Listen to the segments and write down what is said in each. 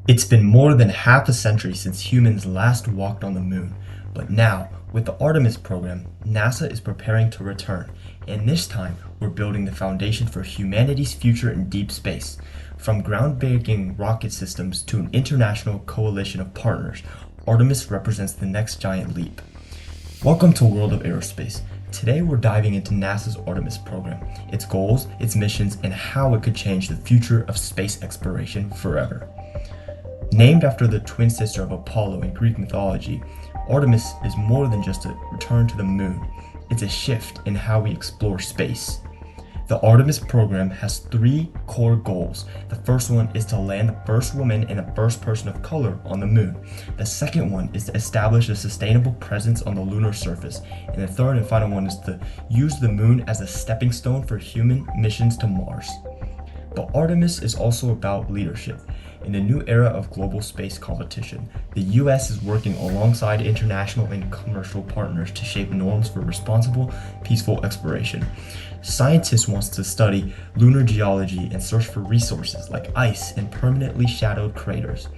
It's been more than half a century since humans last walked on the moon, but now, with the Artemis program, NASA is preparing to return, and this time we're building the foundation for humanity's future in deep space. From groundbreaking rocket systems to an international coalition of partners, Artemis represents the next giant leap. Welcome to World of Aerospace. Today we're diving into NASA's Artemis program, its goals, its missions, and how it could change the future of space exploration forever. Named after the twin sister of Apollo in Greek mythology, Artemis is more than just a return to the moon. It's a shift in how we explore space. The Artemis program has three core goals. The first one is to land the first woman and the first person of color on the moon. The second one is to establish a sustainable presence on the lunar surface. And the third and final one is to use the moon as a stepping stone for human missions to Mars. But Artemis is also about leadership. In the new era of global space competition, the US is working alongside international and commercial partners to shape norms for responsible, peaceful exploration. Scientists want to study lunar geology and search for resources like ice and permanently shadowed craters.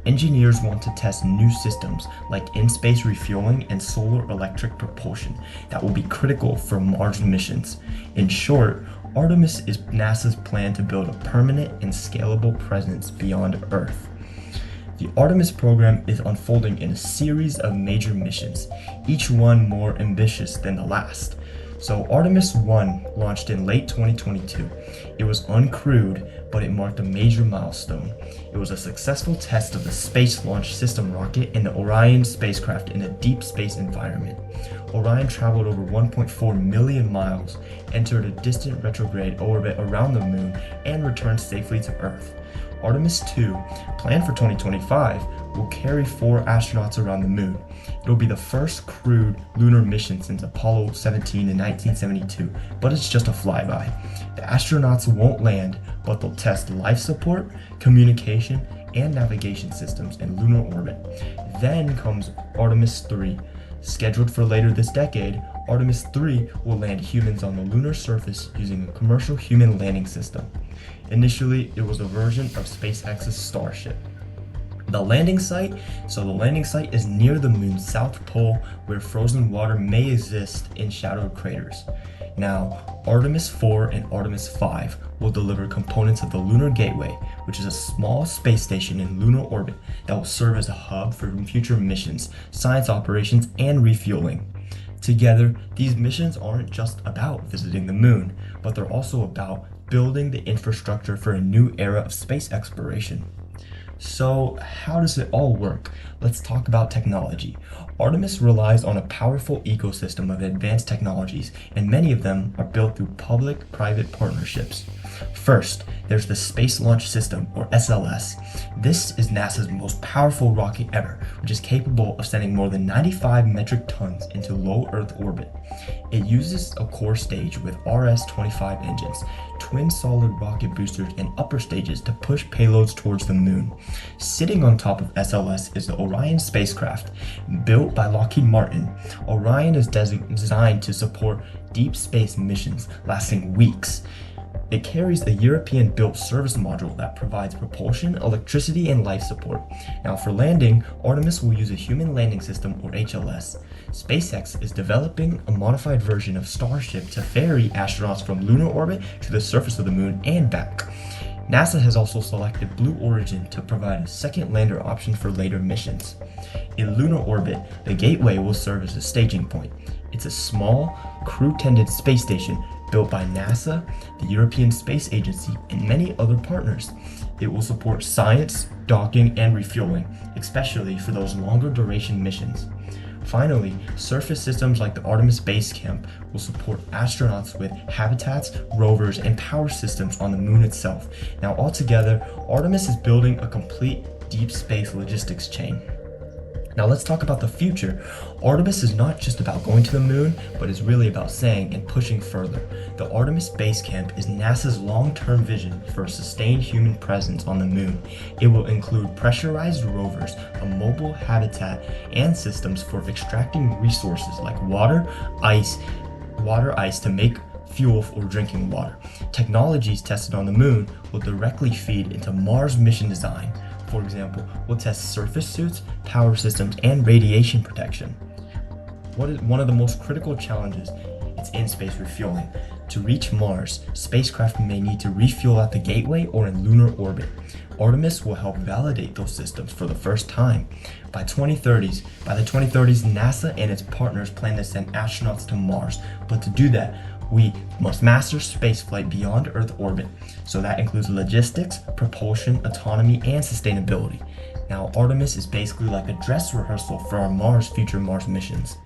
Engineers want to test new systems like in-space refueling and solar electric propulsion that will be critical for Mars missions. In short, Artemis is NASA's plan to build a permanent and scalable presence beyond Earth. The Artemis program is unfolding in a series of major missions, each one more ambitious than the last. So Artemis I launched in late 2022. It was uncrewed, but it marked a major milestone. It was a successful test of the Space Launch System rocket and the Orion spacecraft in a deep space environment. Orion traveled over 1.4 million miles, entered a distant retrograde orbit around the moon, and returned safely to Earth. Artemis II, planned for 2025, will carry 4 astronauts around the moon. It'll be the first crewed lunar mission since Apollo 17 in 1972, but it's just a flyby. The astronauts won't land, but they'll test life support, communication, and navigation systems in lunar orbit. Then comes Artemis III. Scheduled for later this decade, Artemis III will land humans on the lunar surface using a commercial human landing system. Initially, it was a version of SpaceX's Starship. The landing site is near the moon's south pole where frozen water may exist in shadowed craters. Now, Artemis IV and Artemis V will deliver components of the Lunar Gateway, which is a small space station in lunar orbit that will serve as a hub for future missions, science operations, and refueling. Together, these missions aren't just about visiting the moon, but they're also about building the infrastructure for a new era of space exploration. So, how does it all work? Let's talk about technology. Artemis relies on a powerful ecosystem of advanced technologies, and many of them are built through public-private partnerships. First, there's the Space Launch System, or SLS. This is NASA's most powerful rocket ever, which is capable of sending more than 95 metric tons into low Earth orbit. It uses a core stage with RS-25 engines, twin solid rocket boosters, and upper stages to push payloads towards the moon. Sitting on top of SLS is the Orion spacecraft. Built by Lockheed Martin, Orion is designed to support deep space missions lasting weeks. It carries a European-built service module that provides propulsion, electricity, and life support. Now for landing, Artemis will use a human landing system, or HLS. SpaceX is developing a modified version of Starship to ferry astronauts from lunar orbit to the surface of the moon and back. NASA has also selected Blue Origin to provide a second lander option for later missions. In lunar orbit, the Gateway will serve as a staging point. It's a small, crew-tended space station built by NASA, the European Space Agency, and many other partners. It will support science, docking, and refueling, especially for those longer duration missions. Finally, surface systems like the Artemis Base Camp will support astronauts with habitats, rovers, and power systems on the moon itself. Now altogether, Artemis is building a complete deep space logistics chain. Now let's talk about the future. Artemis is not just about going to the moon, but is really about saying and pushing further. The Artemis Base Camp is NASA's long-term vision for a sustained human presence on the moon. It will include pressurized rovers, a mobile habitat, and systems for extracting resources like water ice to make fuel, or drinking water. Technologies tested on the moon will directly feed into Mars mission design. For example, we'll test surface suits, power systems, and radiation protection. One of the most critical challenges is in-space refueling. To reach Mars, spacecraft may need to refuel at the Gateway or in lunar orbit. Artemis will help validate those systems for the first time. By the 2030s, NASA and its partners plan to send astronauts to Mars, but to do that, we must master spaceflight beyond Earth orbit. So that includes logistics, propulsion, autonomy, and sustainability. Now, Artemis is basically like a dress rehearsal for our future Mars missions.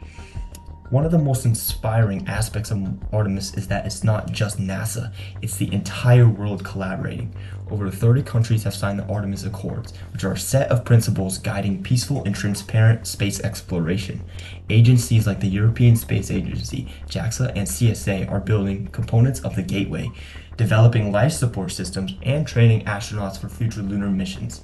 One of the most inspiring aspects of Artemis is that it's not just NASA, it's the entire world collaborating. Over 30 countries have signed the Artemis Accords, which are a set of principles guiding peaceful and transparent space exploration. Agencies like the European Space Agency, JAXA, and CSA are building components of the Gateway, developing life support systems, and training astronauts for future lunar missions.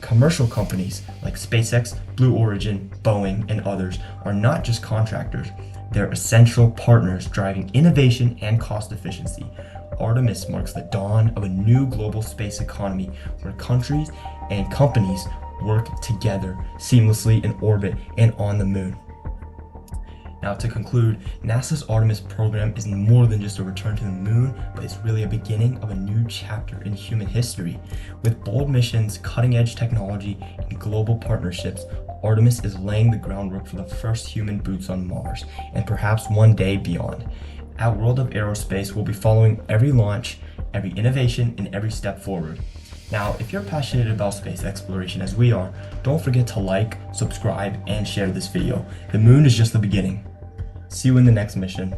Commercial companies like SpaceX, Blue Origin, Boeing, and others are not just contractors, they're essential partners driving innovation and cost efficiency. Artemis marks the dawn of a new global space economy where countries and companies work together seamlessly in orbit and on the moon. Now, to conclude, NASA's Artemis program is more than just a return to the moon, but it's really a beginning of a new chapter in human history. With bold missions, cutting-edge technology, and global partnerships, Artemis is laying the groundwork for the first human boots on Mars, and perhaps one day beyond. At World of Aerospace, we'll be following every launch, every innovation, and every step forward. Now, if you're passionate about space exploration as we are, don't forget to like, subscribe, and share this video. The moon is just the beginning. See you in the next mission.